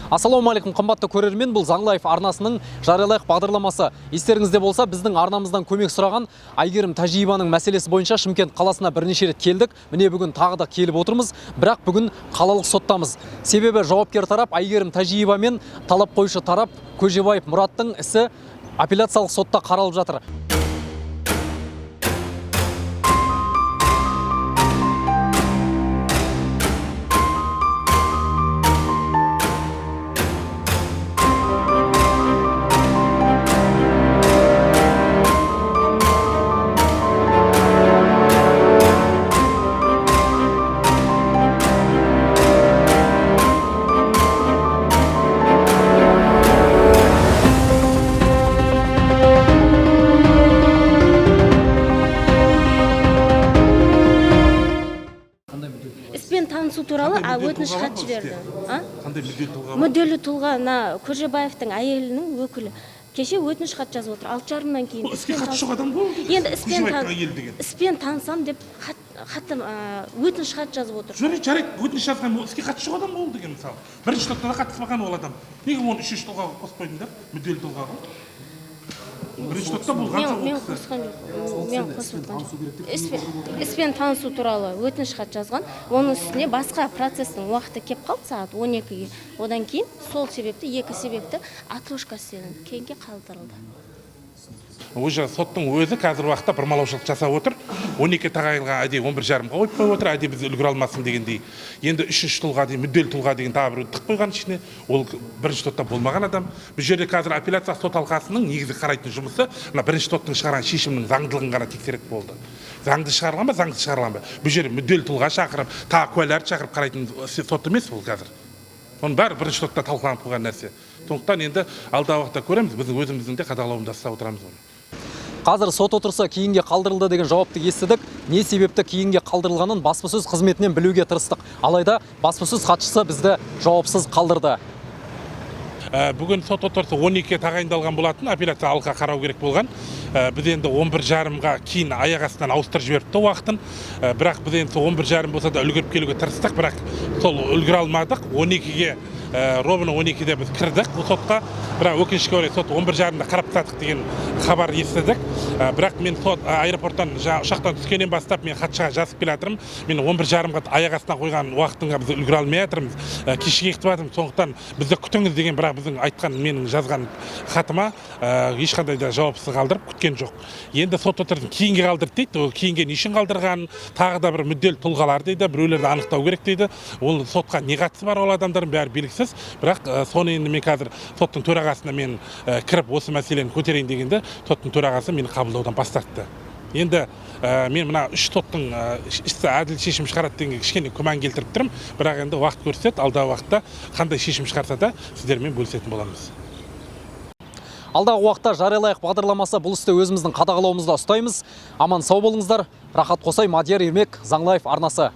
Ассалаумағалейкум, қымбатты көрермен, бұл Заң Лайф арнасының жариялайық бағдарламасы. Естеріңізде болса, біздің арнамыздан көмек сұраған Айгерім Тәжиеваның мәселесі бойынша Шымкент қаласына бірнеше рет келдік. Міне бүгін тағы да келіп отырмыз, бірақ бүгін қалалық соттамыз. Себебі жауапкер тарап Айгерім Тәжиева мен талап қойшы тарап Көжебаев Мұраттың ісі апелляциялық сотта қаралып жатыр. Іспен танысу туралы өтініш хат жіберді. Қандай мүдделі тұлға? Көжебаевтың әйелінің өкілі. Кеше өтініш хат жазып отыр. 6,5-дан кейін. Іске қатысы жоқ адам ғой. Енді іспен танысам деп өтініш хат жазып отыр. Жарайды, өтініш жазған іске қатысы жоқ адам болды деген мысалы. Бірінші топтада қатыспаған ол адам. Неге оны үшінші тұлғаға қосып қойдыңдар? Мүдделі тұлға ғой. Бірінші топта болған жоқ. Мен қосқан жоқ. Мен қосып отқан жоқ. Іспен танысу туралы өтініш хат жазған. Оның үстіне басқа процестің уақыты кеп қалды сағат 12-ге. Одан кейін сол себепті, екі себепті отложка істелінді. Кейінге қалдырылды. Уже соттың өзі қазір уақытта бұрмалаушылық жасап отыр. 12 тағайынға әдей 11,5-ға қойып қойып отыр, әдей біз үлгіре алмасын дегендей. Енді үшінші тұлға деген, мүдделі тұлға деген тағы бір тық қойған ішіне. Ол бірінші топта болмаған адам. Бұл жерде қазір апелляция сот алқасының негізі қарайтын жұмысы мына бірінші топтың шығарған шешімінің заңдылығын ғана тексеретін болды. Заңды шығарылған ба, заңсыз шығарылған ба? Бұл жерде мүдделі тұлға шақырып, тағы куәлерді шақырып қарайтын сот емес ол қазір. Оның бәрі бірінші топта талқыланып қойған нәрсе. Сондықтан енді алдағы уақытта көреміз, біздің өзіміздің де қадағалауында ұстап отырамыз оны. Қазір сот отырысы кейінге қалдырылды деген жауапты естідік. Не себепті кейінге қалдырылғанын баспасөз қызметінен білуге тырыстық. Алайда баспасөз хатшысы бізді жауапсыз қалдырды. Бүгін сот отырысы 12-ге тағайындалған болатын, апелляция алқа қарау керек болған. Біз енді 11,5-ға кейін аяқ астынан ауыстырып жіберіпті уақытын. Бірақ біз енді 11,5 болса да үлгеріп келуге тырыстық, бірақ сол үлгере алмадық. 12-ге ровно 12-де біз кірдік бұл сотқа. Бірақ өкінішке орай сот 11,5-да қарап тастадық деген хабар естідік. Бірақ мен сот аэропорттан ұшақтан түскеннен бастап мен хатшыға жазып келе жатырмын. Мен 11,5-ға аяқ астына қойған уақытыңға біз үлгере алмай жатырмыз. Кешігіп жатырмыз. Сондықтан бізді күтіңіз деген, бірақ біздің айтқан менің жазған хатыма ешқандай да жауапсыз қалдырып күткен жоқ. Енді сот отырысын кейінге қалдырды дейді. Ол кейінге не үшін қалдырған? Тағы да бір мүдделі тұлғалар дейді. Біреулерді анықтау керек дейді. Ол сотқа не қатысы бар ол адамдардың бәрі белгісіз. Бірақ соны енді мен қазір соттың төрағасына мен кіріп осы мәселені көтерейін дегенде соттың төрағасы мені қабылдаудан бас тартты. Енді мен мына үш соттың істі әділ шешім шығарады деген кішкене күмән келтіріп тұрмын. Бірақ енді уақыт көрсетеді, алдағы уақытта қандай шешім шығарса да сіздермен бөлісетін боламыз. Алдағы уақытта жариялайық бағдарламасы бұл істі өзіміздің қадағалауымызда ұстаймыз. Аман сау болыңыздар. Рахат Қосай, Мадияр Ермек, Заң Лайф арнасы.